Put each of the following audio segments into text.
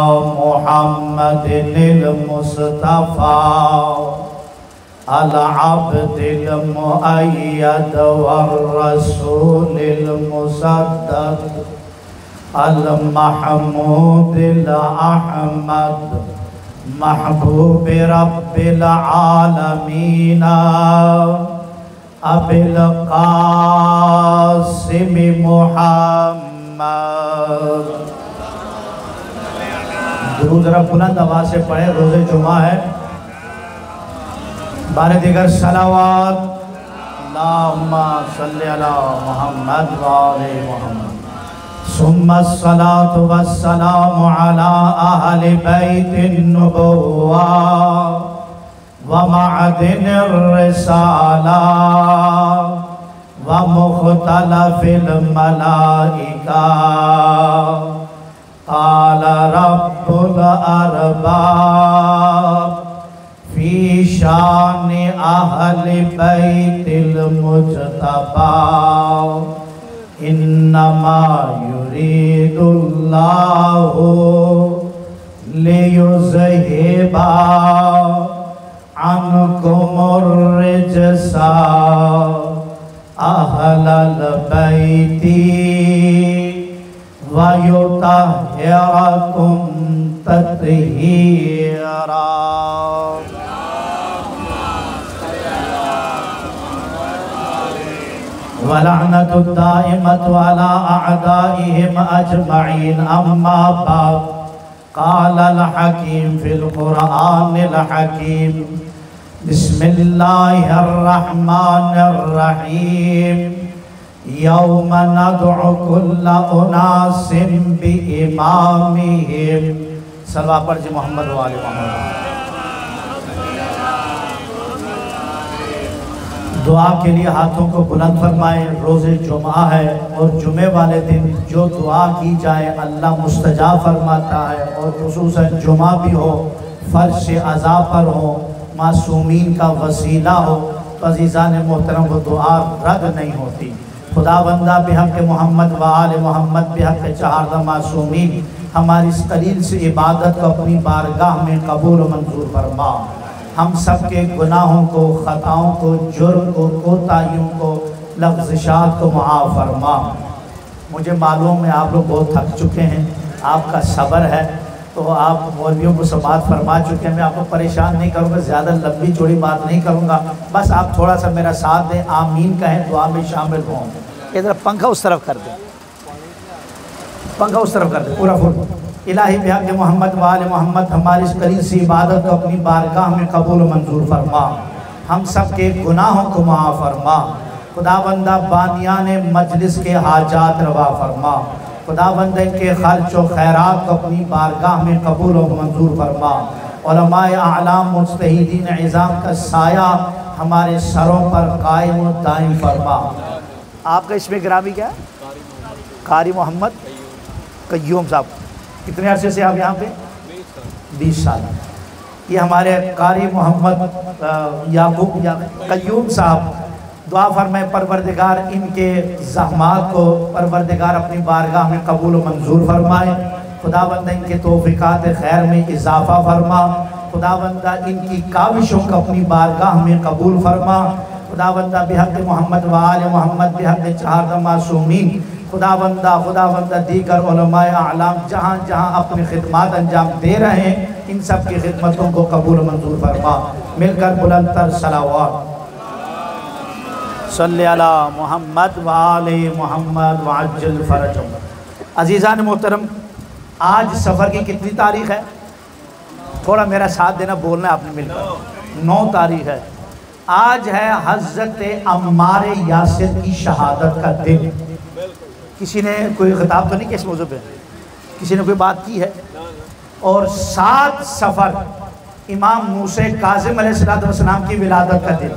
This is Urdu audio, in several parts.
محمد المصطفى العبد المؤيد والرسول المصدق المحمود الأحمد محبوب رب العالمين أبي القاسم محمد. درود ذرا بلند آواز سے پڑھیں، روز جمعہ ہے. بار دیگر صلوات اللہم صلی علی محمد وآل محمد. ثم الصلاة والسلام على أهل بيت النبوة ومعدن الرسالة ومختلف الملائكة. قال رب الأرباب في شان أهل بيت المجتبى إنما يريد الله ليذهب عنكم الرجس أهل البيت وَيُطَهِّرَكُمْ تَطْهِيرًا. وَلَعْنَةُ الدَّائِمَةُ عَلَىٰ أَعْدَائِهِمْ أَجْمَعِينَ. أَمَّا بَعْدُ قَالَ الْحَكِيمُ فِي الْقُرْآنِ الْحَكِيمِ بسم الله الرحمن الرحيم. يوم ندعو كل أناس بإمامهم. صلوات پڑھ جی محمد وآل محمد. دعا کے لیے ہاتھوں کو بلند فرمائیں. روز جمعہ ہے اور جمعے والے دن جو دعا کی جائے اللہ مستجاب فرماتا ہے، اور خصوصاً جمعہ بھی ہو، فرش عذاب پر ہو، معصومین کا وسیلہ ہو تو عزیزان محترم وہ دعا رد نہیں ہوتی. خدا بندہ بحق محمد وآل محمد بحق چہاردہ معصومین ہماری اس قلیل سے عبادت کو اپنی بارگاہ میں قبول و منظور فرما. ہم سب کے گناہوں کو، خطاؤں کو، جرم کو، کوتاہیوں کو، لغزشات کو معاف فرما. مجھے معلوم ہے آپ لوگ بہت تھک چکے ہیں، آپ کا صبر ہے تو آپ مولویوں کو سماعت فرما چکے ہیں. میں آپ کو پریشان نہیں کروں گا، زیادہ لمبی چوڑی بات نہیں کروں گا. بس آپ تھوڑا سا میرا ساتھ دیں، آمین کہیں، دعا میں شامل ہوں. ادھر پنکھا اس طرف کر دیں، پنکھا اس طرف کر دیں پورا فل. الہی بحق محمد وآل محمد ہماری اس قلیل سی عبادت کو اپنی بارگاہ میں قبول و منظور فرما. ہم سب کے گناہوں کو معاف فرما. خدا بندہ بانیان مجلس کے حاجات روا فرما. خدا بندہ ان کے خرچ و خیرات کو اپنی بارگاہ میں قبول و منظور فرما. علماء اعلام مجتہدین عظام کا سایہ ہمارے سروں پر قائم و دائم فرما. آپ کا اسم گرامی کیا ہے؟ قاری محمد قیوم صاحب. کتنے عرصے سے آپ یہاں پہ؟ 20 سال. یہ ہمارے قاری محمد یعقوب قیوم صاحب دعا فرمائے پروردگار ان کے زحمات کو پروردگار اپنی بارگاہ میں قبول و منظور فرمائے. خدا بندہ ان کے توفیقات خیر میں اضافہ فرما. خدا بندہ ان کی کاوشوں کو اپنی بارگاہ میں قبول فرما. خدا بندہ بحق محمد وآل محمد بحق چہاردہ معصومین خدا بندہ دیگر علماء اعلام جہاں جہاں اپنی خدمات انجام دے رہے ہیں ان سب کی خدمتوں کو قبول و منظور فرما. مل کر بلند تر صلوات صلی علی محمد وآل محمد وعجل فرجہم. عزیزان محترم، آج سفر کی کتنی تاریخ ہے؟ تھوڑا میرا ساتھ دینا، بولنا ہے آپ نے مل کر. 9 تاریخ ہے. آج ہے حضرت عمار یاسر کی شہادت کا دن. کسی نے کوئی خطاب تو نہیں کیا اس موضوع پہ؟ کسی نے کوئی بات کی ہے؟ اور 7 سفر امام موسیٰ کاظم علیہ السلام کی ولادت کا دن.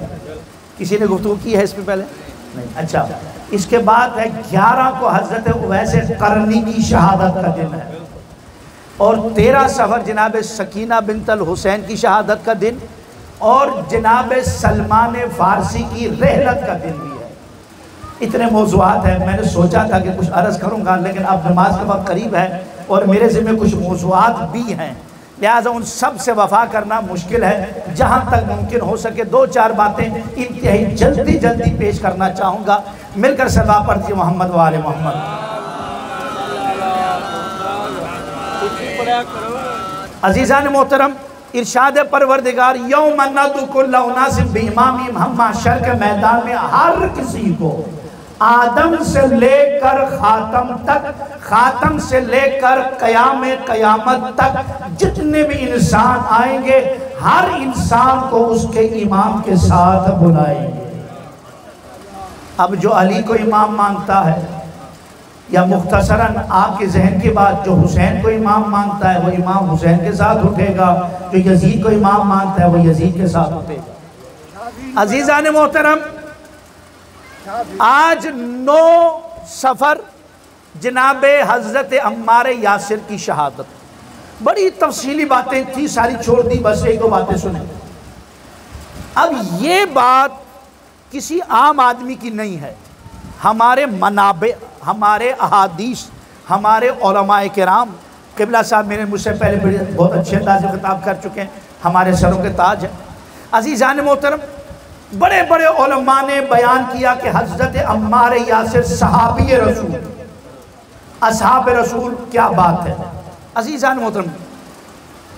کسی نے گفتگو کی ہے اس میں پہلے؟ نہیں. اچھا، اس کے بعد ہے 11 کو حضرت اویس قرنی کی شہادت کا دن ہے. اور 13 سفر جناب سکینہ بنت الحسین کی شہادت کا دن اور جناب سلمان فارسی کی رحلت کا دن بھی ہے. اتنے موضوعات ہیں. میں نے سوچا تھا کہ کچھ عرض کروں گا لیکن اب نماز کا وقت قریب ہے اور میرے ذمہ کچھ موضوعات بھی ہیں، لہٰذا ان سب سے وفا کرنا مشکل ہے۔ جہاں تک ممکن ہو سکے 2-4 باتیں انتہائی جلدی پیش کرنا چاہوں گا۔ مل کر صلوات پڑھیے محمد و آل محمد۔ عزیزان محترم، ارشاد پروردگار یوم ندعو کل اناس بامامہم، ہم محشر کے میدان میں ہر کسی کو آدم سے لے کر خاتم تک، خاتم سے لے کر قیامت تک جتنے بھی انسان آئیں گے، ہر انسان کو اس کے امام کے ساتھ بلائیں گے۔ اب جو علی کو امام مانتا ہے، یا مختصراً آپ کے ذہن کی بات، جو حسین کو امام مانتا ہے وہ امام حسین کے ساتھ اٹھے گا، جو یزید کو امام مانتا ہے وہ یزید کے ساتھ اٹھے گا۔ عزیزان محترم، آج 9 صفر جناب حضرت عمار یاسر کی شہادت، بڑی تفصیلی باتیں تھی، ساری چھوڑ دی، بس 1-2 باتیں سنیں۔ اب یہ بات کسی عام آدمی کی نہیں ہے، ہمارے منابع، ہمارے احادیث، ہمارے علماء کرام، قبلہ صاحب میرے مجھ سے پہلے بہت اچھے انداز میں خطاب کر چکے ہیں، ہمارے سروں کے تاج ہیں۔ عزیزان محترم، بڑے بڑے علماء نے بیان کیا کہ حضرت عمار یاسر صحابی رسول، اصحاب رسول، کیا بات ہے۔ عزیزان محترم،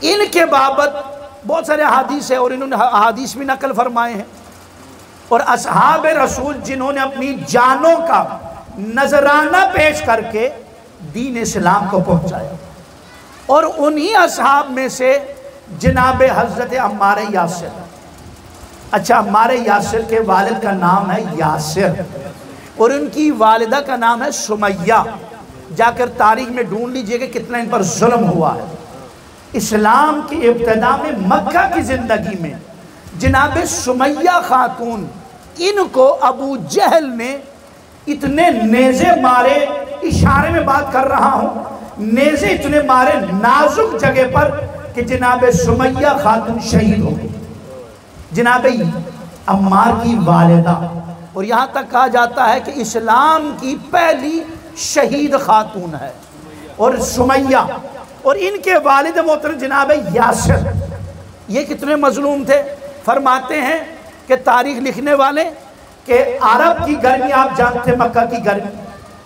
ان کے بابت بہت سارے احادیث ہیں اور انہوں نے احادیث بھی نقل فرمائے ہیں، اور اصحاب رسول جنہوں نے اپنی جانوں کا نذرانہ پیش کر کے دین اسلام کو پہنچایا، اور انہی اصحاب میں سے جناب حضرت عمار یاسر۔ اچھا، عمار یاسر کے والد کا نام ہے یاسر اور ان کی والدہ کا نام ہے سمیہ۔ جا کر تاریخ میں ڈھونڈ لیجئے کہ کتنا ان پر ظلم ہوا ہے۔ اسلام کی ابتدا میں مکہ کی زندگی میں جناب سمیہ خاتون، ان کو ابو جہل نے اتنے نیزے مارے، اشارے میں بات کر رہا ہوں، نیزے اتنے مارے نازک جگہ پر کہ جناب سمیہ خاتون شہید ہو گئی، جناب عمار کی والدہ، اور یہاں تک کہا جاتا ہے کہ اسلام کی پہلی شہید خاتون ہے اور سمیہ، اور ان کے والد محترم جناب یاسر، یہ کتنے مظلوم تھے۔ فرماتے ہیں کہ تاریخ لکھنے والے کہ عرب کی گرمی، آپ جانتے ہیں مکہ کی گرمی،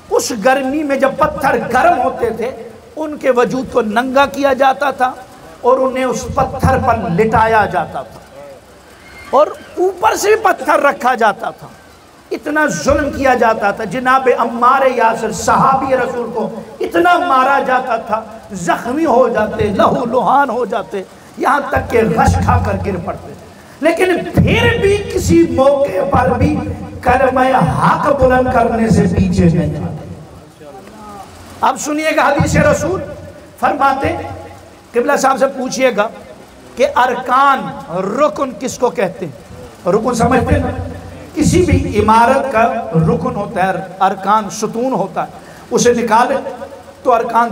اس گرمی میں جب پتھر گرم ہوتے تھے ان کے وجود کو ننگا کیا جاتا تھا اور انہیں اس پتھر پر لٹایا جاتا تھا اور اوپر سے بھی پتھر رکھا جاتا تھا، اتنا ظلم کیا جاتا تھا۔ جناب عمار یاسر صحابی رسول کو اتنا مارا جاتا تھا، زخمی ہو جاتے، لہو لہان ہو جاتے، یہاں تک کہ غش کھا کر گر پڑتے، لیکن پھر بھی کسی موقع پر بھی کلمہ حق بلند کرنے سے پیچھے نہیں آتے۔ اب سنیے گا حدیث رسول، فرماتے قبلہ صاحب سے پوچھئے گا کہ ارکان، رکن کس کو کہتے ہیں؟ رکن سمجھتے ہیں؟ کسی بھی عمارت کا رکن ہوتا ہے، ارکان ستون ہوتا ہے، اسے نکالے تو ارکان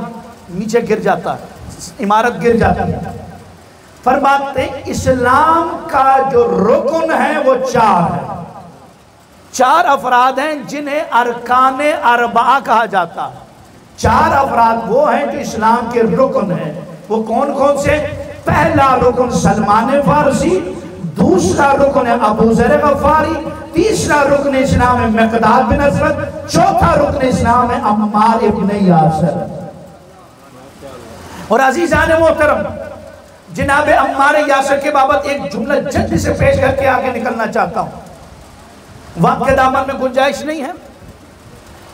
نیچے گر جاتا ہے، عمارت گر جاتی ہے۔ فرماتے ہیں اسلام کا جو رکن ہے وہ 4 ہے، 4 افراد ہیں جنہیں ارکان اربعہ کہا جاتا ہے۔ 4 افراد وہ ہیں جو اسلام کے رکن ہیں، وہ کون کون سے؟ پہلا رکن سلمان فارسی، دوسرا رکن ہے ابو ذر غفاری، تیسرا رکن اسلام ہے مقداد بن اسود، چوتھا رکن اسلام ہے عمار ابن یاسر۔ اور عزیزان محترم، جناب عمار یاسر کے بابت ایک جملہ جلدی سے پیش کر کے آگے نکلنا چاہتا ہوں، وقت کے دامن میں گنجائش نہیں ہے۔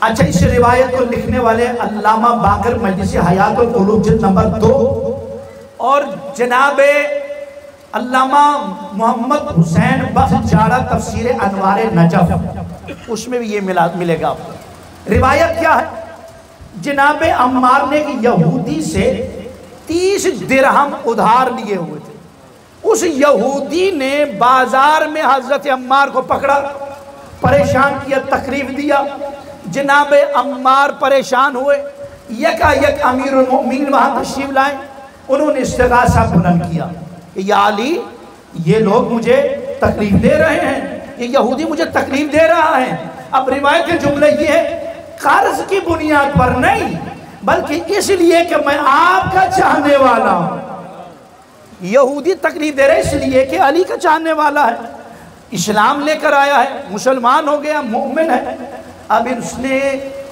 اچھا، اس روایت کو لکھنے والے علامہ باقر مجلسی حیات القلوب جلد نمبر 2 اور جناب علامہ محمد حسین بخش جاڑہ تفسیر انوار نجف، اس میں بھی یہ ملے گا آپ کو۔ روایت کیا ہے؟ جناب عمار نے یہودی سے 30 درہم ادھار لیے ہوئے تھے، اس یہودی نے بازار میں حضرت عمار کو پکڑا، پریشان کیا، تکلیف دیا، جناب عمار پریشان ہوئے، یکا یک امیر المؤمنین وہاں تشریف لائیں، انہوں نے استغاثہ بلند کیا کہ یا علی، یہ لوگ مجھے تکلیف دے رہے ہیں، یہ یہودی مجھے تکلیف دے رہا ہے۔ اب روایت کے جملے یہ ہے، قرض کی بنیاد پر نہیں بلکہ اس لیے کہ میں آپ کا چاہنے والا ہوں۔ یہودی تکلیف دے رہے اس لیے کہ علی کا چاہنے والا ہے، اسلام لے کر آیا ہے، مسلمان ہو گیا، مومن ہے۔ اب اس نے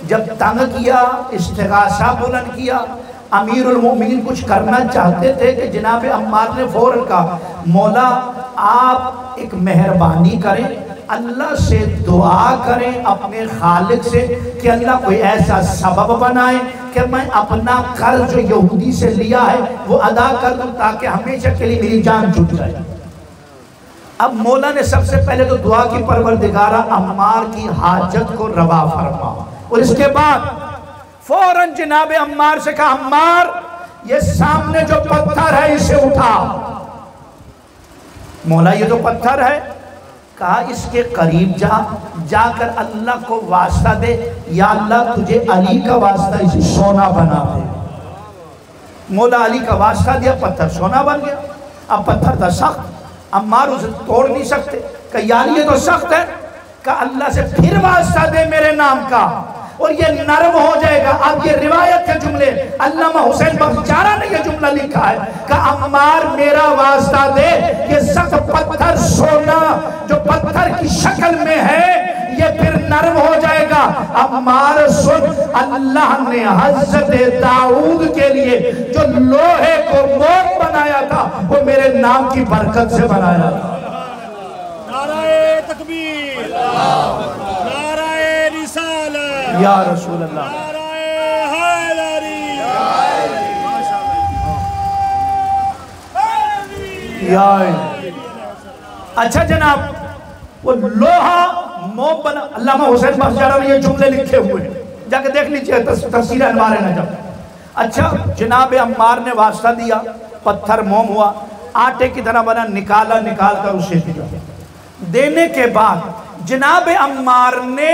جب تنگ کیا، استغاثہ بلند کیا، امیر المومنین کچھ کرنا چاہتے تھے کہ جناب عمار نے فوراً کہا مولا آپ ایک مہربانی کریں، اللہ سے دعا کریں اپنے خالق سے کہ اللہ کوئی ایسا سبب بنائے کہ میں اپنا قرض جو یہودی سے لیا ہے وہ ادا کر دوں تاکہ ہمیشہ کے لیے میری جان چھوٹ جائے۔ اب مولا نے سب سے پہلے تو دعا کی پروردگارہ عمار کی حاجت کو روا فرما، اور اس کے بعد فوراً جناب عمار سے کہا عمار یہ سامنے جو پتھر ہے اسے اٹھا۔ مولا یہ تو پتھر ہے، کہا اس کے قریب جا کر اللہ کو واسطہ دے یا اللہ تجھے علی کا واسطہ اسے سونا بنا دے۔ مولا علی کا واسطہ دیا، پتھر سونا بن گیا۔ اب پتھر تھا سخت، عمار اسے توڑ نہیں سکتے، کہ یار یہ تو سخت ہے، کہ اللہ سے پھر واسطہ دے میرے نام کا اور یہ نرم ہو جائے گا۔ اب یہ روایت کے جملے علامہ حسین بختیارہ نے یہ جملہ لکھا ہے کہ عمار میرا واسطہ دے، یہ سخت پتھر سونا جو پتھر کی شکل میں ہے یہ پھر نرم ہو جائے گا۔ عمار سن، اللہ نے حضرت داؤد کے لیے جو لوہے کو موم بنایا تھا وہ میرے نام کی برکت سے بنایا تھا۔ نعرہ تکبیر، نعرہ رسالت، یا رسول اللہ، نعرہ حیدری، یا اچھا جناب وہ لوہا موم بنا۔ علامہ حسین بختیارہ نے یہ جملے لکھے ہوئے جا کے دیکھ لیجئے تفسیر انوار نجم۔ اچھا جناب عمار نے واسطہ دیا، پتھر موم ہوا، آٹے کی طرح بنا، نکال کر اسے دیا۔ دینے کے بعد جناب عمار نے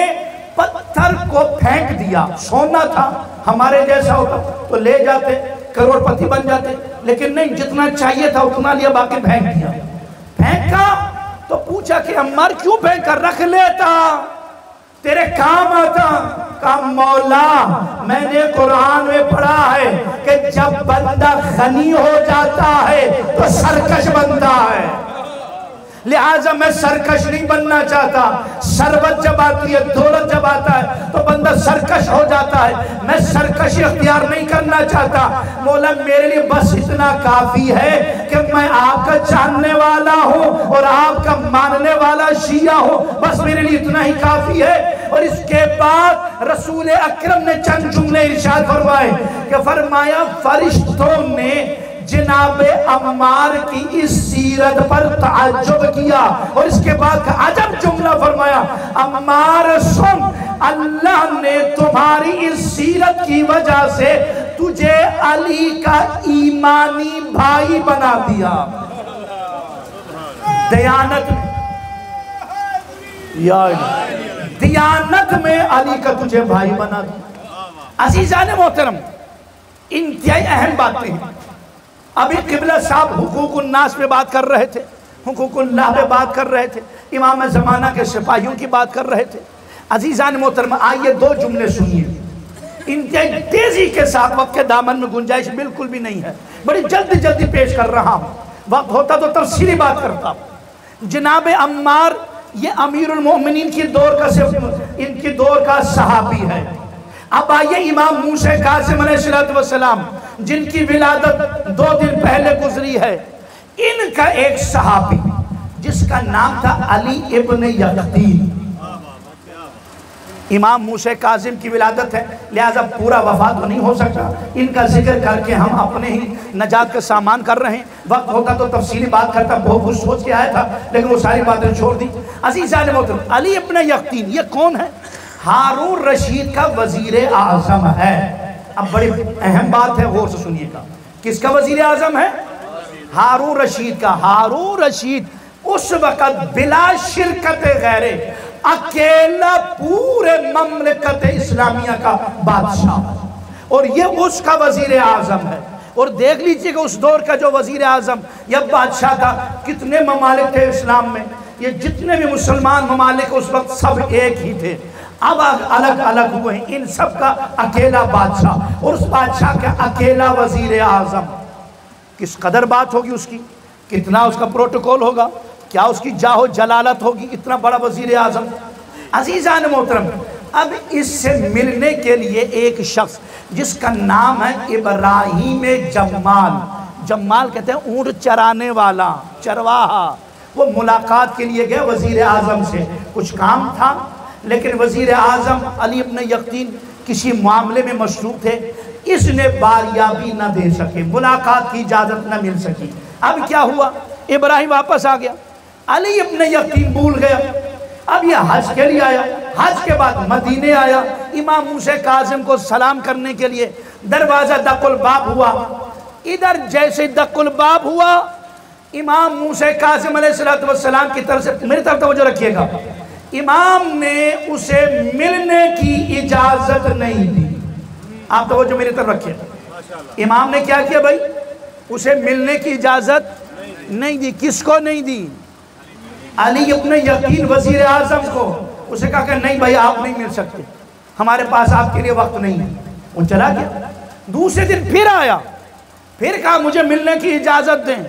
پتھر کو پھینک دیا۔ سونا تھا، ہمارے جیسا ہوتا تو لے جاتے، کروڑ پتی بن جاتے، لیکن نہیں، جتنا چاہیے تھا اتنا لیا، باقی پھینک دیا۔ پھینکا تو پوچھا کہ عمار کیوں پھینک کر رکھ لیتا، تیرے کام آتا۔ کہا مولا میں نے قرآن میں پڑھا ہے کہ جب بندہ غنی ہو جاتا ہے تو سرکش بنتا ہے، لہٰذا میں سرکش نہیں بننا چاہتا۔ ثروت جب آتی ہے، دولت جب آتا ہے تو بندہ سرکش ہو جاتا ہے، میں سرکشی اختیار نہیں کرنا چاہتا۔ مولا میرے لیے بس اتنا کافی ہے کہ میں آپ کا جاننے والا ہوں اور آپ کا ماننے والا شیعہ ہوں، بس میرے لیے اتنا ہی کافی ہے۔ اور اس کے بعد رسول اکرم نے چند جملے ارشاد فرمائے کہ فرمایا فرشتوں نے جناب عمار کی اس سیرت پر تعجب کیا، اور اس کے بعد کا عجب جملہ فرمایا عمار سن، اللہ نے تمہاری اس سیرت کی وجہ سے تجھے علی کا ایمانی بھائی بنا دیا۔ دیانت میں علی کا تجھے بھائی بنا دیا۔ عزیزان محترم، انتہائی اہم باتیں ہیں۔ ابھی قبلہ صاحب حقوق الناس پہ بات کر رہے تھے، حقوق اللہ پہ بات کر رہے تھے، امام زمانہ کے سپاہیوں کی بات کر رہے تھے۔ عزیزان محترم آئیے دو جملے سنیے، انتہائی تیزی کے ساتھ، وقت کے دامن میں گنجائش بالکل بھی نہیں ہے، بڑی جلدی پیش کر رہا ہوں، وقت ہوتا تو تفصیلی بات کرتا ہوں۔ جناب عمار یہ امیر المومنین کی ان کی دور کا صحابی ہے۔ اب آئیے امام موسیٰ کاظم علیہ السلام جن کی ولادت 2 دن پہلے گزری ہے، ان کا ایک صحابی جس کا نام تھا علی ابن یقطین۔ امام موسیٰ کاظم کی ولادت ہے، لہذا پورا وفات تو نہیں ہو سکتا، ان کا ذکر کر کے ہم اپنے ہی نجات کا سامان کر رہے ہیں۔ وقت ہوتا تو تفصیلی بات کرتا، بہت کچھ سوچ کے آیا تھا لیکن وہ ساری باتیں چھوڑ دی۔ عزیزان محترم، علی ابن یقطین یہ کون ہے؟ ہارون رشید کا وزیر اعظم ہے۔ اب بڑی اہم بات ہے، غور سے سنیے گا، کس کا وزیر اعظم ہے؟ ہارون رشید کا۔ ہارون رشید اس وقت بلا شرکت غیرے اکیلا پورے مملکت اسلامیہ کا بادشاہ، اور یہ اس کا وزیر اعظم ہے۔ اور دیکھ لیجئے کہ اس دور کا جو وزیر اعظم یا بادشاہ تھا، کتنے ممالک تھے اسلام میں، یہ جتنے بھی مسلمان ممالک اس وقت سب ایک ہی تھے۔ اب الگ الگ ہوئے ہیں، ان سب کا اکیلا بادشاہ، اور اس بادشاہ کا اکیلا وزیر اعظم. کس قدر بات ہوگی اس کی، کتنا اس کا پروٹوکول ہوگا، کیا اس کی جاہ و جلالت ہوگی، اتنا بڑا وزیر اعظم. عزیزان محترم، اب اس سے ملنے کے لیے ایک شخص جس کا نام ہے ابراہیم جمال. جمال کہتے ہیں اونٹ چرانے والا، چرواہا. وہ ملاقات کے لیے گئے وزیر اعظم سے، کچھ کام تھا، لیکن وزیر اعظم علی ابن یقطین کسی معاملے میں مشروط تھے، اس نے باریابی نہ دے سکے، ملاقات کی اجازت نہ مل سکی. اب کیا ہوا، ابراہیم واپس آ گیا، علی ابن یقطین بھول گیا. اب یہ حج کے لیے آیا، حج کے بعد مدینے آیا، امام موسیٰ کاظم کو سلام کرنے کے لیے دروازہ دق الباب ہوا. ادھر جیسے دق الباب ہوا، امام موسیٰ کاظم علیہ السلام کی طرف سے، میری طرف توجہ رکھیے گا، امام نے اسے ملنے کی اجازت نہیں دی. آپ توجہ میری طرف رکھیے. امام نے کیا کیا بھائی، اسے ملنے کی اجازت نہیں دی. کس کو نہیں دی؟ علی ابن یقطین وزیر اعظم کو. اسے کہا کہ نہیں بھائی آپ نہیں مل سکتے، ہمارے پاس آپ کے لیے وقت نہیں ہے. وہ چلا گیا. دوسرے دن پھر آیا، پھر کہا مجھے ملنے کی اجازت دیں.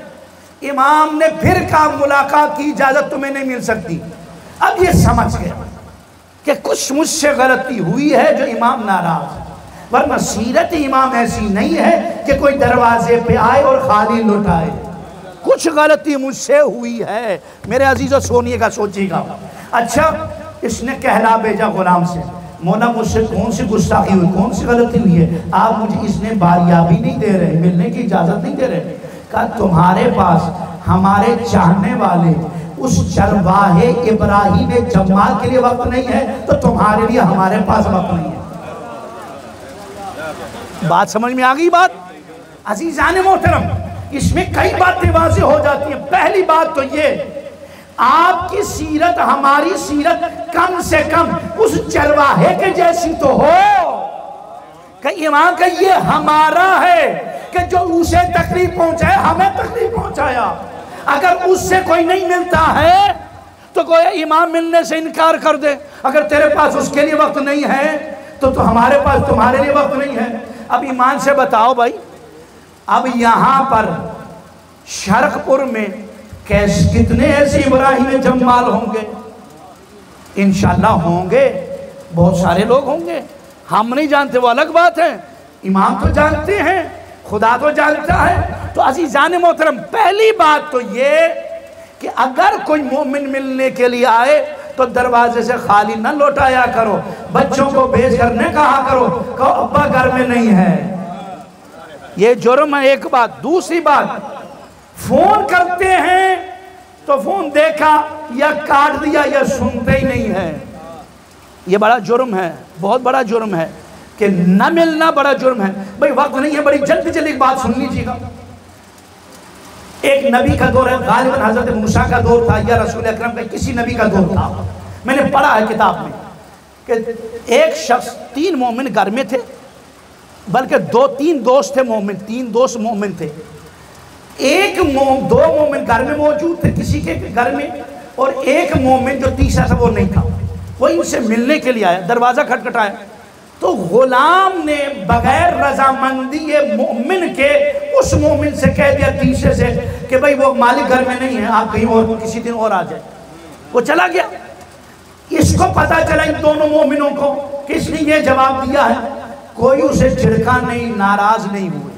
امام نے پھر کہا ملاقات کی اجازت تمہیں نہیں مل سکتی. اب یہ سمجھ گیا کہ کچھ مجھ سے غلطی ہوئی ہے جو امام ناراض ہے، ورنہ سیرت امام ایسی نہیں ہے کہ کوئی دروازے پہ آئے اور خالی لوٹائے. کچھ غلطی مجھ سے ہوئی ہے. میرے عزیزو سونیے گا، سوچیے گا. اچھا، اس نے کہلا بھیجا غلام سے، مولا مجھ سے کون سی گستاخی ہوئی، کون سی غلطی ہوئی ہے، آپ مجھے اس نے باریابی نہیں دے رہے، ملنے کی اجازت نہیں دے رہے. کہا تمہارے پاس ہمارے چاہنے والے اس چرواہے ابراہیم جمال کے لیے وقت نہیں ہے، تو تمہارے لیے ہمارے پاس وقت نہیں ہے. بات سمجھ میں آگئی بات؟ عزیزان محترم، اس میں کئی باتیں واضح ہو جاتی ہیں. پہلی بات تو یہ، آپ کی سیرت ہماری سیرت کم سے کم اس چرواہے کے جیسی تو ہو کہ امام کا یہ ہمارا ہے کہ جو اسے تکلیف پہنچائے ہمیں تکلیف پہنچایا. اگر اس سے کوئی نہیں ملتا ہے تو کوئی امام ملنے سے انکار کر دے. اگر تیرے پاس اس کے لیے وقت نہیں ہے تو ہمارے پاس تمہارے لیے وقت نہیں ہے. اب ایمان سے بتاؤ بھائی، اب یہاں پر شرق پور میں کتنے ایسے ابراہیم جمال ہوں گے؟ انشاءاللہ ہوں گے، بہت سارے لوگ ہوں گے. ہم نہیں جانتے وہ الگ بات ہے، امام تو جانتے ہیں، خدا تو جانتا ہے. تو عزیزان محترم، پہلی بات تو یہ کہ اگر کوئی مومن ملنے کے لیے آئے تو دروازے سے خالی نہ لوٹایا کرو، بچوں کو بھیج کر نہ کہا کرو کہ ابا گھر میں نہیں ہے. یہ جرم ہے ایک بات. دوسری بات، فون کرتے ہیں تو فون دیکھا یا کاٹ دیا یا سنتے ہی نہیں ہے. یہ بڑا جرم ہے، بہت بڑا جرم ہے کہ نہ ملنا بڑا جرم ہے. بھئی وقت نہیں ہے، بڑی جلدی ایک بات سن لیجیے گا. ایک نبی کا دور ہے، غالباً حضرت موسیٰ کا دور تھا یا رسول اکرم کا کسی نبی کا دور تھا. میں نے پڑھا ہے کتاب میں کہ ایک شخص، 3 مومن گھر میں تھے، بلکہ 2-3 دوست تھے مومن، 3 دوست مومن تھے. دو مومن گھر میں موجود تھے کسی کے گھر میں، اور ایک مومن جو تیسرا تھا وہ نہیں تھا. وہ ان سے ملنے کے لیے آیا، دروازہ کھٹکھٹایا تو غلام نے بغیر رضامندی مومن کے اس مومن سے کہہ دیا تیسرے سے کہ بھئی وہ مالک گھر میں نہیں ہے، آپ کہیں اور کسی دن اور آ جائے. وہ چلا گیا. اس کو پتا چلا ان دونوں مومنوں کو کہ اس نے یہ جواب دیا ہے. کوئی اسے جھڑکا نہیں، ناراض نہیں ہوئے.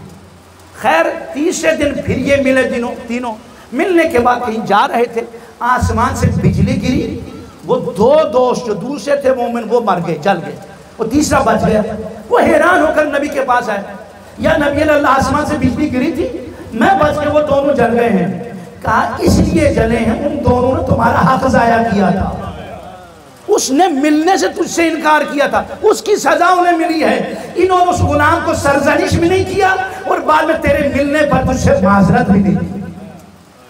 خیر تیسرے دن پھر یہ ملے تینوں. ملنے کے بعد کہیں جا رہے تھے، آسمان سے بجلی گری. وہ 2 دوست جو دوسرے تھے مومن وہ مر گئے، جل گئے. وہ تیسرا بچ گیا. وہ حیران ہو کر نبی کے پاس آئے، یا نبی اللہ، آسمان سے بجلی گری تھی، میں بچ کے، وہ دونوں جل گئے ہیں. کہا اس لیے جلے ہیں، ان دونوں نے تمہارا حق ضائع کیا تھا. اس نے ملنے سے تجھ سے انکار کیا تھا، اس کی سزا انہیں ملی ہے. انہوں نے اس غلام کو سرزنش بھی نہیں کیا اور بعد میں تیرے ملنے پر تجھ سے معذرت بھی نہیں کی.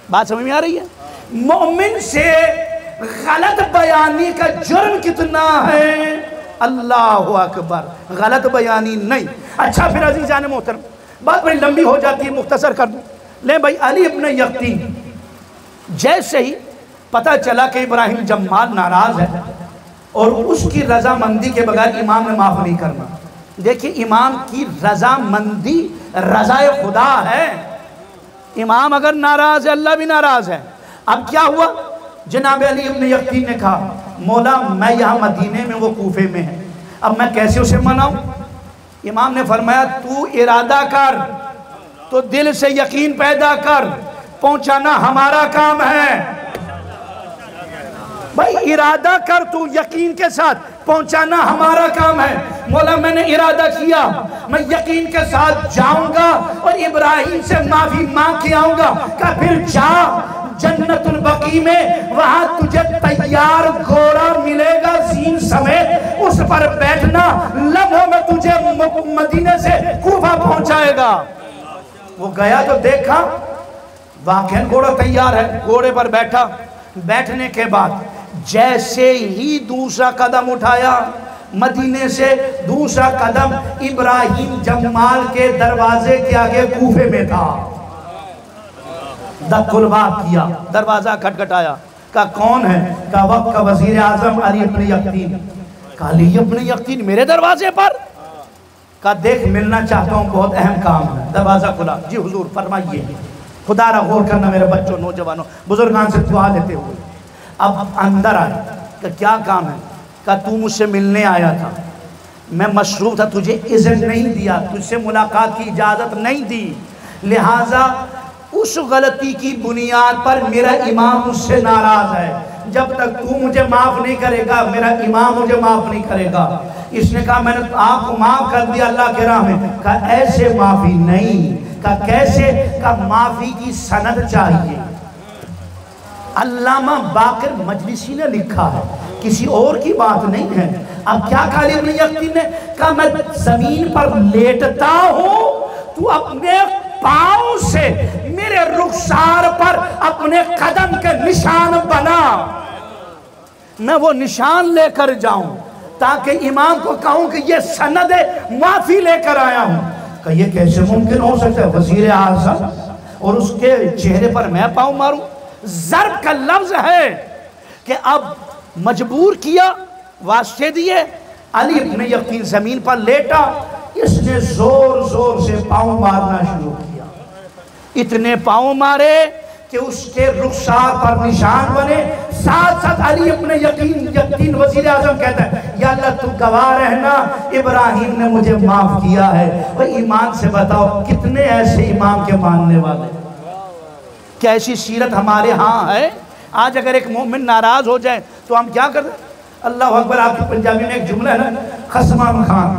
بات سمجھ میں آ رہی ہے؟ مومن سے غلط بیانی کا جرم کتنا ہے. اللہ اکبر، غلط بیانی نہیں. اچھا پھر عزیزان محترم، بات بڑی لمبی ہو جاتی ہے، مختصر کر دوں. لے بھائی، علی ابن یقطین جیسے ہی پتہ چلا کہ ابراہیم جمال ناراض ہے، اور اس کی رضامندی کے بغیر امام نے معاف نہیں کرنا۔ دیکھیں امام کی رضامندی رضا خدا ہے، امام اگر ناراض ہے اللہ بھی ناراض ہے۔ اب کیا ہوا؟ جناب علی ابن یقین نے کہا مولا میں یہاں مدینے میں، وہ کوفے میں ہے، اب میں کیسے اسے مناؤں؟ امام نے فرمایا تو ارادہ کر، تو دل سے یقین پیدا کر، پہنچانا ہمارا کام ہے۔ بھائی ارادہ کر، تو یقین کے ساتھ، پہنچانا ہمارا کام ہے۔ مولا میں نے ارادہ کیا، میں یقین کے ساتھ جاؤں گا اور ابراہیم سے معافی مانگ کے آؤں گا۔ کہ پھر جا جنت البقیع میں، وہاں تجھے تیار گھوڑا ملے گا زین سمیت، اس پر بیٹھنا، لمحوں میں تجھے مدینے سے کوفہ پہنچائے گا۔ وہ گیا تو دیکھا واقعاً گھوڑا تیار ہے، گھوڑے پر بیٹھا۔ بیٹھنے کے بعد جیسے ہی دوسرا قدم اٹھایا، مدینے سے دوسرا قدم ابراہیم جمال کے دروازے کے آگے کوفے میں تھا۔ دق الباب کیا، دروازہ کھٹکھٹایا، کہا کون ہے؟ کہا وقت کا وزیر اعظم علی ابن یقین۔ کہا علی ابن یقین میرے دروازے پر؟ کہا دیکھ ملنا چاہتا ہوں، بہت اہم کام ہے۔ دروازہ کھلا، جی حضور فرمائیے۔ خدا را غور کرنا میرے بچوں، نوجوانوں، بزرگان سے دعا لیتے ہوئے اب اندر آئے۔ کہ کیا کام ہے؟ کہ تو مجھ سے ملنے آیا تھا، میں مشروط تھا، تجھے اذن نہیں دیا، تجھ سے ملاقات کی اجازت نہیں دی، لہٰذا اس غلطی کی بنیاد پر میرا امام مجھ سے ناراض ہے، جب تک تو مجھے معاف نہیں کرے گا میرا امام مجھے معاف نہیں کرے گا۔ اس نے کہا میں نے آپ کو معاف کر دیا اللہ کے راہ میں۔ کہا ایسے معافی نہیں۔ کہا کیسے؟ کہا معافی کی سند چاہیے۔ علامہ باقر مجلسی نے لکھا ہے، کسی اور کی بات نہیں ہے۔ اب کیا کہا علی ابن یقین نے؟ کہا میں زمین پر لیٹتا ہوں، تو اپنے پاؤں سے میرے رخسار پر اپنے قدم کے نشان بنا، میں وہ نشان لے کر جاؤں تاکہ امام کو کہوں کہ یہ سند معافی لے کر آیا ہوں۔ کہ یہ کیسے ممکن ہو سکتا ہے؟ وزیر اعظم اور اس کے چہرے پر میں پاؤں ماروں؟ ضرب کا لفظ ہے کہ اب مجبور کیا، واسطے دیے، علی ابن یقین زمین پر لیٹا، اس نے زور زور سے پاؤں مارنا شروع کیا، اتنے پاؤں مارے کہ اس کے رخسار پر نشان بنے۔ ساتھ ساتھ علی ابن یقین وزیر اعظم کہتا ہے یا اللہ تو گواہ رہنا ابراہیم نے مجھے معاف کیا ہے۔ اور ایمان سے بتاؤ کتنے ایسے امام کے ماننے والے، کیا ایسی سیرت ہمارے ہاں ہے؟ آج اگر ایک مومن ناراض ہو جائے تو ہم کیا کرتے ہیں؟ اللہ اکبر۔ آپ کی پنجابی میں ایک جملہ ہے نا، خسمان خان۔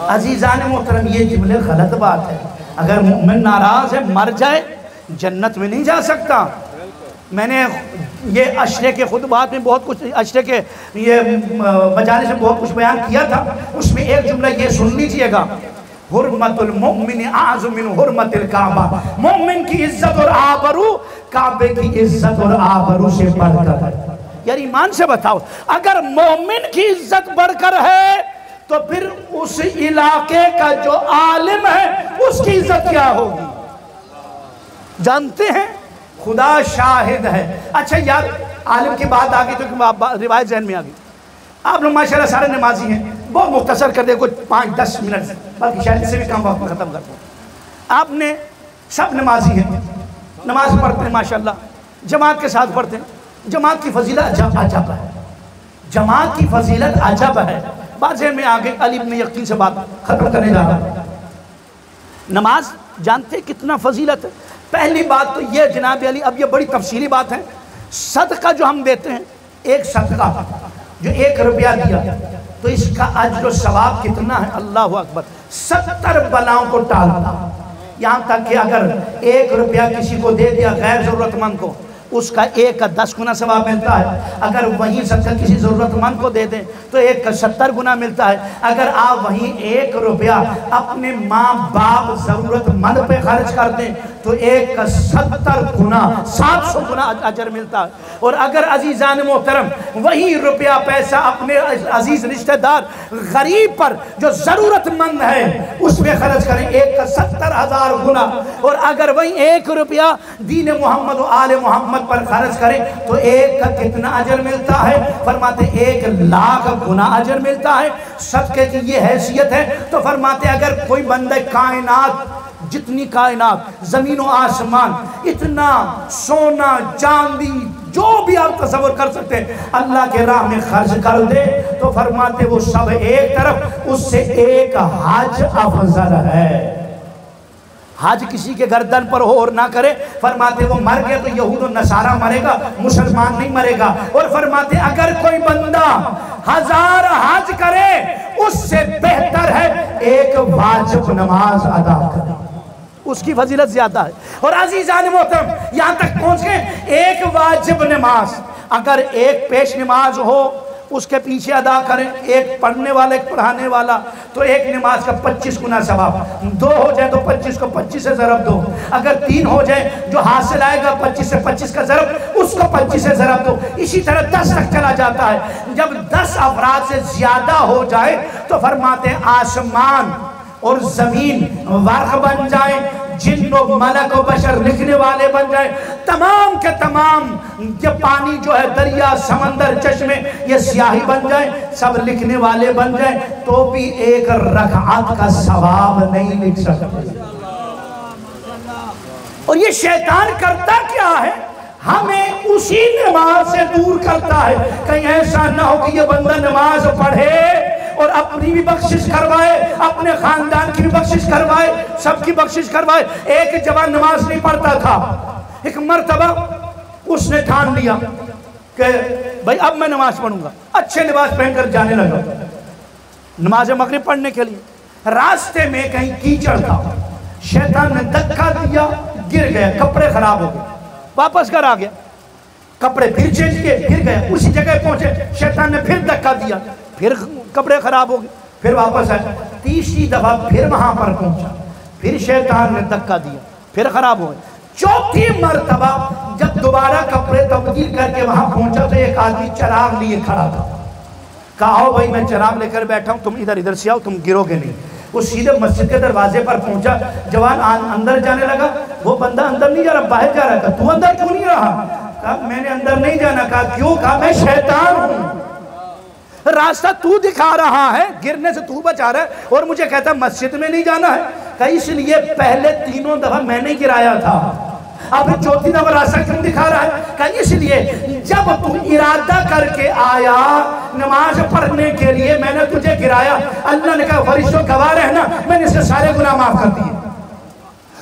عزیزان محترم یہ جملے غلط بات ہے۔ اگر مومن ناراض ہے مر جائے جنت میں نہیں جا سکتا۔ میں نے یہ عشرے کے خطبات میں بہت کچھ، عشرے کے یہ مجالس میں بہت کچھ بیان کیا تھا، اس میں ایک جملہ یہ سن لیجئے گا، حرمت المؤمن اعظم من حرمت الکعبہ، مومن کی عزت اور آبرو کعبے کی عزت اور آبرو سے بڑھ کر ہے۔ یار ایمان سے بتاؤ اگر مومن کی عزت بڑھ کر ہے تو پھر اس علاقے کا جو عالم ہے اس کی عزت کیا ہوگی؟ جانتے ہیں؟ خدا شاہد ہے۔ اچھا یار عالم کی بات آگئی تو روایت ذہن میں آگئی۔ آپ لوگ ماشاءاللہ سارے نمازی ہیں، بہت مختصر کر دے، کچھ 5-10 منٹ باقی شاید سے بھی کام وقت ختم کر دوں۔ آپ نے سب نمازی ہیں، نماز پڑھتے ہیں ماشاءاللہ، جماعت کے ساتھ پڑھتے ہیں۔ جماعت کی فضیلت عجب ہے، جماعت کی فضیلت عجب ہے۔ بات ذہن میں آگے علی ابن یقین سے بات ختم کرنے جا رہا ہے۔ نماز جانتے کتنا فضیلت ہے؟ پہلی بات تو یہ جناب علی، اب یہ بڑی تفصیلی بات ہے، صدقہ جو ہم دیتے ہیں، ایک صدقہ جو 1 روپیہ دیا تو اس کا اجر و ثواب کتنا ہے؟ اللہ اکبر، 70 بلاؤں کو ٹالتا۔ یہاں تک کہ اگر 1 روپیہ کسی کو دے دیا غیر ضرورت مند کو، اس کا 1 کا 10 گنا ثواب ملتا ہے۔ اگر وہیں صدقہ کسی ضرورت مند کو دے دیں تو 1 کا 70 گنا ملتا ہے۔ اگر آپ وہیں 1 روپیہ اپنے ماں باپ ضرورت مند پہ خرچ کر دیں تو 1 کا 70 گنا 700 گنا اجر ملتا ہے۔ اور اگر عزیزان محترم وہی روپیہ پیسہ اپنے عزیز رشتہ دار غریب پر جو ضرورت مند ہے اس پہ خرچ کریں 1 کا 70,000 گنا۔ اور اگر وہی 1 روپیہ دین محمد و آل محمد پر خرچ کرے تو ایک کا کتنا اجر ملتا ہے؟ فرماتے 1,00,000 گنا اجر ملتا ہے۔ صدقے کی یہ حیثیت ہے۔ تو فرماتے اگر کوئی بندہ کائنات، جتنی کائنات، زمین و آسمان، اتنا سونا چاندی جو بھی آپ تصور کر سکتے ہیں اللہ کے راہ میں خرچ کر دے تو فرماتے وہ سب ایک طرف، اس سے ایک حج افضل ہے۔ حج کسی کے گردن پر ہو اور نہ کرے، فرماتے وہ مر گئے تو یہود و نصارہ مرے گا، مسلمان نہیں مرے گا۔ اور فرماتے اگر کوئی بندہ 1000 حج کرے اس سے بہتر ہے ایک واجب نماز ادا کرے، اس کی فضیلت زیادہ ہے۔ اور عزیزان محترم یہاں تک پہنچ گئے ایک واجب نماز اگر ایک پیش نماز ہو اس کے پیچھے ادا کریں، ایک پڑھنے والا ایک پڑھانے والا، تو ایک نماز کا 25 گنا ثواب۔ 2 ہو جائے تو 25 کو 25 سے ضرب دو، اگر 3 ہو جائے جو حاصل آئے گا 25 سے 25 کا ضرب اس کو 25 سے ضرب دو، اسی طرح 10 تک چلا جاتا ہے۔ جب 10 افراد سے زیادہ ہو جائے تو فرماتے ہیں آسمان اور زمین ورق بن جائیں، جن و ملک و بشر لکھنے والے بن جائیں، تمام کے تمام یہ پانی جو ہے دریا سمندر چشمے یہ سیاہی بن جائیں، سب لکھنے والے بن جائیں تو بھی ایک رکعت کا ثواب نہیں لکھ سکتے۔ اور یہ شیطان کرتا کیا ہے؟ ہمیں اسی نماز سے دور کرتا ہے۔ کہیں ایسا نہ ہو کہ یہ بندہ نماز پڑھے اور اپنی بھی بخشش کروائے، اپنے خاندان کی بھی بخشش کروائے، سب کی بخشش کروائے۔ ایک جوان نماز نہیں پڑھتا تھا، ایک مرتبہ اس نے ٹھان لیا کہ بھائی اب میں نماز پڑھوں گا، اچھے لباس پہن کر جانے لگا نماز مغرب پڑھنے کے لیے۔ راستے میں کہیں کیچڑ تھا، شیطان نے دھکا دیا، گر گیا، کپڑے خراب ہو گئے، واپس گھر آ گیا، کپڑے پھر چینج کیے، گر گئے، اسی جگہ پہنچے، شیطان نے پھر دھکا دیا، پھر کپڑے خراب ہو گئے، پھر واپس آئے، تیسری دفعہ پھر وہاں پر پہنچا، پھر شیطان نے دھکا دیا، پھر خراب ہو گئے۔ چوتھی مرتبہ جب دوبارہ کپڑے تبدیل کر کے وہاں پہنچا تو ایک آدمی چراغ لیے کھڑا تھا۔ کہا ہو بھائی میں چراغ لے کر بیٹھا ہوں، تم ادھر سے آؤ، تم گرو گے نہیں۔ وہ سیدھے مسجد کے دروازے پر پہنچا، جوان اندر جانے لگا، وہ بندہ اندر نہیں جا رہا، باہر جا رہا تھا۔ تو اندر کیوں نہیں رہا؟ کہا میں نے اندر نہیں جانا۔ کہا کیوں؟ کہا میں شیطان ہوں، راستہ تو دکھا رہا ہے، گرنے سے تو بچا رہا ہے اور مجھے کہتا ہے مسجد میں نہیں جانا ہے۔ کہا اس لیے پہلے 3 دفعہ میں نے گرایا تھا، اب چوتھی دفعہ راستہ کیوں دکھا رہا ہے؟ کہا اس لیے جب تو ارادہ کر کے آیا نماز پڑھنے کے لیے میں نے تجھے گرایا، اللہ نے کہا فرشتوں گواہ رہنا میں نے اس کے سارے گناہ معاف کر دیے۔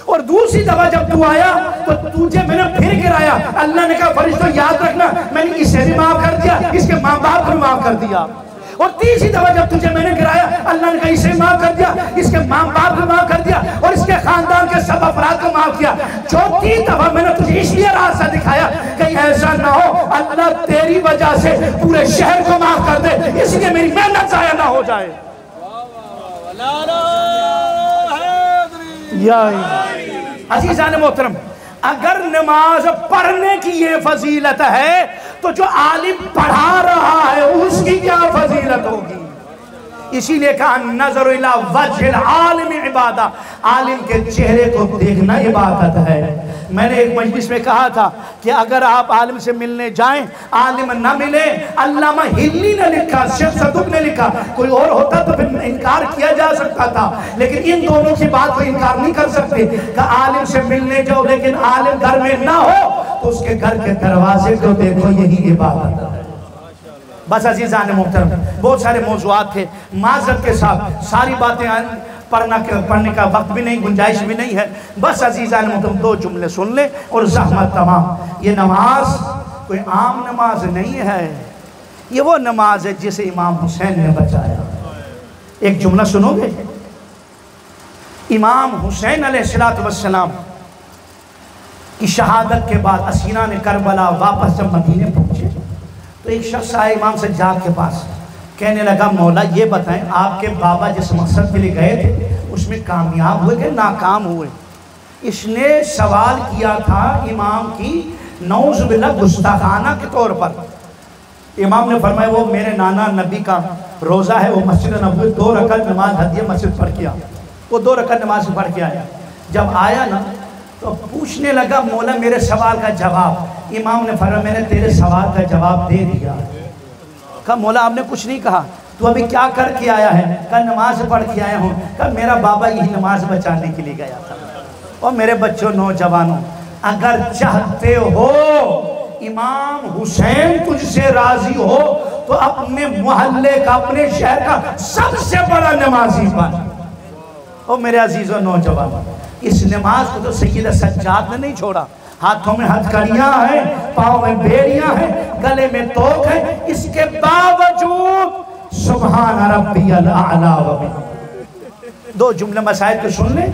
اور دوسری دفعہ جب تو آیا تو تجھے میں نے پھر گرایا، اللہ نے کہا فرشتوں یاد رکھنا میں نے اسے بھی معاف کر دیا، اس کے ماں باپ کو بھی معاف کر دیا۔ اور تیسری دفعہ جب تجھے میں نے گرایا اللہ نے کہا اسے معاف کر دیا، اس کے ماں باپ کو معاف کر دیا اور اس کے خاندان کے سب افراد کو معاف کیا۔ چوتھی دفعہ میں نے تجھے اس لیے راستہ دکھایا کہ ایسا نہ ہو اللہ تیری وجہ سے پورے شہر کو معاف کر دے، اس لیے میری محنت ضائع نہ ہو جائے۔ عزیزان محترم اگر نماز پڑھنے کی یہ فضیلت ہے تو جو عالم پڑھا رہا ہے اس کی کیا فضیلت ہوگی؟ اسی لئے کہا نظر الى وجہ العالم عبادہ، عالم کے چہرے کو دیکھنا عبادت ہے۔ میں نے ایک مجلس میں کہا تھا کہ اگر آپ عالم سے ملنے جائیں عالم نہ ملے، علامہ ہلی نے لکھا، شیخ صدوق نے لکھا، کوئی اور ہوتا تو پھر انکار کیا جا سکتا تھا، لیکن ان دونوں کی بات کو انکار نہیں کر سکتے کہ عالم سے ملنے جاؤ لیکن عالم گھر میں نہ ہو تو اس کے گھر کے دروازے کو دیکھو، یہی عبادت ہے۔ بس عزیزان محترم بہت سارے موضوعات تھے، معذرت کے ساتھ ساری باتیں پڑھنے کا وقت بھی نہیں، گنجائش بھی نہیں ہے، بس عزیزان محترم 2 جملے سن لیں اور زحمت تمام۔ یہ نماز کوئی عام نماز نہیں ہے، یہ وہ نماز ہے جسے امام حسین نے بچایا۔ ایک جملہ سنو گے؟ امام حسین علیہ السلام کی شہادت کے بعد اسیران نے کربلا واپس جب مدینے پہنچے تو ایک شخص آئے امام سجاد کے پاس، کہنے لگا مولا یہ بتائیں آپ کے بابا جس مقصد کے لیے گئے تھے اس میں کامیاب ہوئے کہ ناکام ہوئے؟ اس نے سوال کیا تھا امام کی نعوذ باللہ گستاخانہ کے طور پر۔ امام نے فرمایا وہ میرے نانا نبی کا روزہ ہے، وہ مسجد نبوی 2 رکعت نماز ہدیہ مسجد پڑھ کے آیا، وہ 2 رکعت نماز پڑھ کے آیا۔ جب آیا نا تو پوچھنے لگا مولا میرے سوال کا جواب، امام نے فرمایا میں نے تیرے سوال کا جواب دے دیا۔ کہا مولا آپ نے کچھ نہیں کہا، تو ابھی کیا کر کے آیا ہے؟ کہا نماز پڑھ کے آیا ہوں۔ کہا میرا بابا یہی نماز بچانے کے لیے گیا تھا۔ اور میرے بچوں نوجوانوں، اگر چاہتے ہو امام حسین تجھ سے راضی ہو تو اپنے محلے کا، اپنے شہر کا سب سے بڑا نمازی بن۔ اور میرے عزیز و نوجوانوں، اس نماز کو تو سید سجاد نے نہیں چھوڑا۔ ہاتھوں میں ہتھکڑیاں ہیں، پاؤں میں بیڑیاں ہیں، گلے میں توق ہے، اس کے باوجود سبحان ربی الاعلیٰ و بحمدہ۔ دو جملے مسائل کو سن لیں۔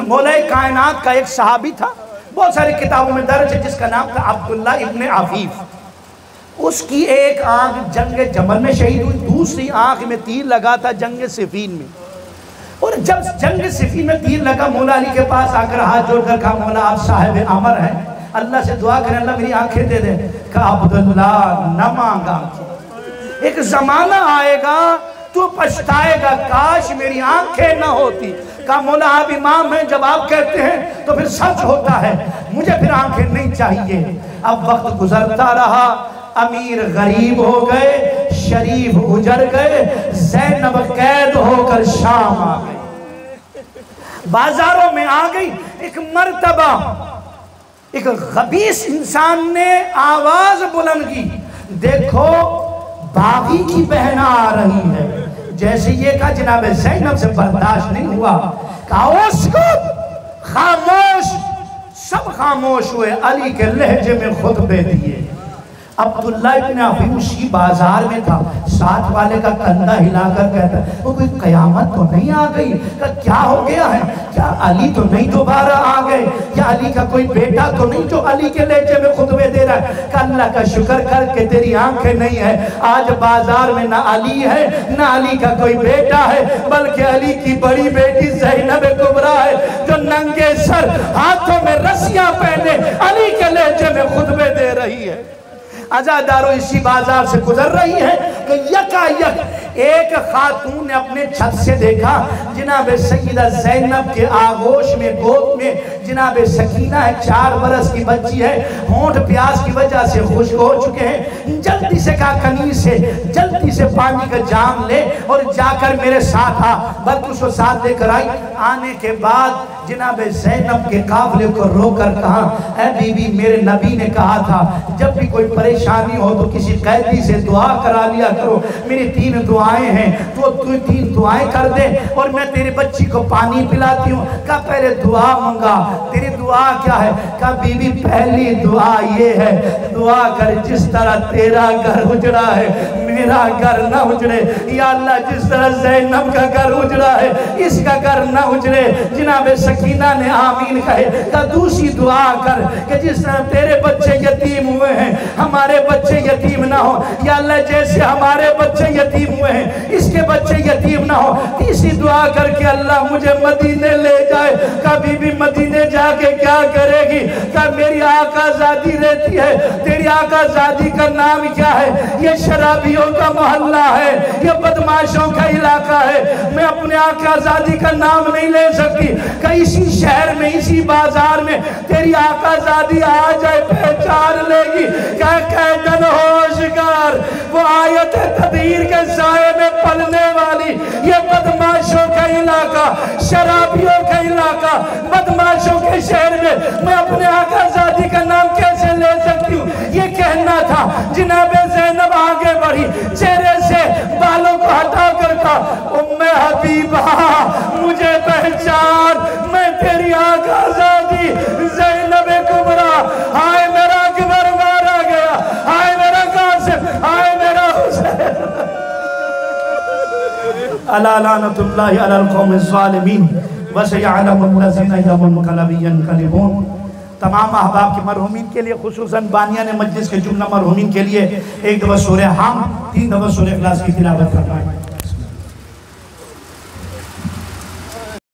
مولا کائنات کا ایک صحابی تھا، بہت ساری کتابوں میں درج ہے، جس کا نام تھا عبداللہ ابن عفیف۔ اس کی ایک آنکھ جنگ جمل میں شہید ہوئی، دوسری آنکھ میں تیر لگا تھا جنگ صفین میں۔ اور جب جنگ صفین میں تیر لگا، مولا علی کے پاس آ کر ہاتھ جوڑ کر کہا مولا آپ صاحب امر ہیں، اللہ سے دعا کریں اللہ میری آنکھیں دے دے۔ کہا عبداللہ نہ مانگا آنکھیں، ایک زمانہ آئے گا تو پچھتائے گا کاش میری آنکھیں نہ ہوتی۔ کہا مولا آپ امام ہیں، جب آپ کہتے ہیں تو پھر سچ ہوتا ہے، مجھے پھر آنکھیں نہیں چاہیے۔ اب وقت گزرتا رہا، امیر غریب ہو گئے، شریف اجڑ گئے، زینب قید ہو کر شام آ گئی، بازاروں میں آ گئی۔ ایک مرتبہ ایک خبیث انسان نے آواز بلند کی، دیکھو باغی کی بہن آ رہی ہے۔ جیسے یہ کہا جناب زینب سے برداشت نہیں ہوا، کہا اسکت، خاموش۔ سب خاموش ہوئے، علی کے لہجے میں خطبے دیے۔ عبداللہ ابن عفیف اسی بازار میں تھا، ساتھ والے کا کندھا ہلا کر کہتا ہے وہ کوئی قیامت تو نہیں آ گئی؟ کیا ہو گیا ہے؟ کیا علی تو نہیں دوبارہ آ گئے؟ کیا علی کا کوئی بیٹا تو نہیں جو علی کے لہجے میں خطبے دے رہا ہے؟ کہ اللہ کا شکر کر کے تیری آنکھیں نہیں ہے، آج بازار میں نہ علی ہے نہ علی کا کوئی بیٹا ہے، بلکہ علی کی بڑی بیٹی زینب کبریٰ ہے جو ننگے سر ہاتھوں میں رسیاں پہنے علی کے لہجے میں خطبے دے رہی ہے۔ عزاداروں اسی بازار سے گزر رہی ہے کہ یکا یک ایک خاتون نے اپنے چھت سے دیکھا جناب سیدہ زینب کے آغوش میں گود میں جناب سکینہ ہے، 4 برس کی بچی ہے، ہونٹ پیاس کی وجہ سے خشک ہو چکے ہیں۔ جلدی سے کہا کنیز سے جلدی سے پانی کا جام لے اور جا کر میرے ساتھ آ، بلکہ اس کو ساتھ لے کر آئی۔ آنے کے بعد جناب زینب کے قافلے کو رو کر کہا اے بی بی میرے نبی نے کہا تھا جب بھی کوئی پریشانی ہو تو کسی قیدی سے دعا کرا لیا کرو، میری 3 دعائیں ہیں تو 3 دعائیں کر دے اور میں تیرے بچی کو پانی پلاتی ہوں۔ کہا پہلے دعا منگا، تیری دعا کیا ہے؟ کہا بی بی پہلی دعا یہ ہے دعا کر جس طرح تیرا گھر اجڑا ہے میرا گھر نہ اجڑے، یا اللہ جس طرح زینب کا گھر اجڑا ہے اس کا گھر نہ اجڑے۔ جناب سکینہ نے آمین کہے۔ کہا دوسری دعا کر کہ جس طرح تیرے بچے یتیم ہوئے ہیں ہمارے بچے یتیم نہ ہو، یا اللہ جیسے ہمارے بچے یتیم ہوئے ہیں اس کے بچے یتیم نہ ہو۔ تیسری دعا کر کے اللہ مجھے مدینے لے جائے۔ کہا بی بی مدینے جا کے کیا کرے گی؟ کہا میری آقا زادی رہتی ہے، تیری آقا زادی کا نام کیا ہے؟ یہ شرابیوں کا محلہ ہے، یہ بدماشوں کا علاقہ ہے، میں اپنے آقا زادی کا نام نہیں لے سکتی۔ کہ اسی شہر میں اسی بازار میں تیری آقا زادی آ جائے پہچان لے گی کہ قیدن ہوشگار وہ آیت تدہیر کے سائے میں پلنے والی یہ بدماشوں کا علاقہ، شرابیوں کا علاقہ، بدماشوں کے شہر میں اپنے آقا زادی کا نام کیسے لے سکتی ہوں؟ یہ کہنا تھا۔ جناب زینب آگے بڑھی، چہرے سے بالوں کو ہٹا کر کہا ام حبیبہ مجھے پہچان، میں تیری آقا زادی زینب کبریٰ، ہائے میرا اکبر مارا گیا، ہائے میرا قاسم، ہائے میرا حسین۔ الا لعنت اللہ علی القوم الظالمین وسیعلم الذین ینقلبون۔ تمام احباب کی مرحومین کے لیے خصوصاً بانیان مجلس کے جملہ مرحومین کے لیے ایک دفعہ سورہ حم 3 دفعہ سورہ اخلاص کی تلاوت کرنا ہے۔